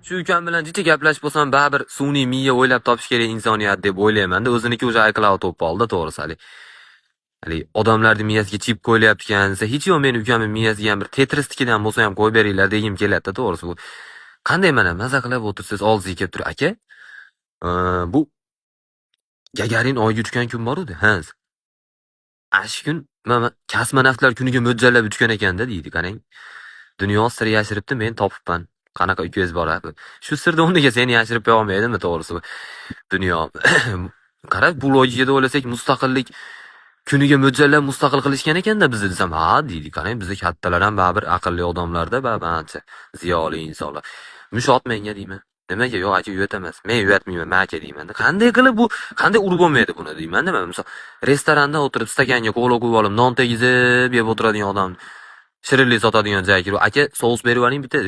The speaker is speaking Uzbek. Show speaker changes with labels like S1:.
S1: Shu ukam bilan jicha gaplashib bo'lsam, baribir sun'iy miya o'ylab topish kerak insoniyat deb o'ylayman-da. O'ziniki o'sha iCloud to'p oldi to'g'risi hali odamlarning miyasiga chip qo'yilyapti desa, hech yo'q meni ukamning miyasiga ham bir Tetrisnikidan bo'lsa ham qo'yib beringlar degim keladi-da to'g'risi. Bu qanday mana maza qilib o'tirsiz oldingizga kelib turib, aka, bu Gagarin oyga uchgan kun bor-edi. Ha. Ash kun mana kosmonavtlar kuniga mo'ljallab uchgan ekanda deydi. Qarang. Dunyo siri yashiribdi, men topibman. Qanaqa ukangiz bor a? Shu sirni o'rniga seni yashirib qo'ya olmaydimi to'g'risi? Dunyo. Qarab, bu logiyaga o'ylasak mustaqillik kuniga mo'ljallab mustaqil qilishgan ekanda bizni desam, ha deydi. Qarang, bizda kattalar ham baribir aqlli odamlarda, baribir ziyoli insonlar. Mushot menga deyman. Nimaga yo'q aka uyat emas. Men uyatmayman, men aka deyman. Qanday qilib bu, qanday urib bo'lmaydi buni deyman nima? Misol restoranda o'tirib stakanga kola quyib olib, non tegizib yeb o'tiradigan odam shirinlik sotadigan joyga kirib, aka sous berib oling bitta.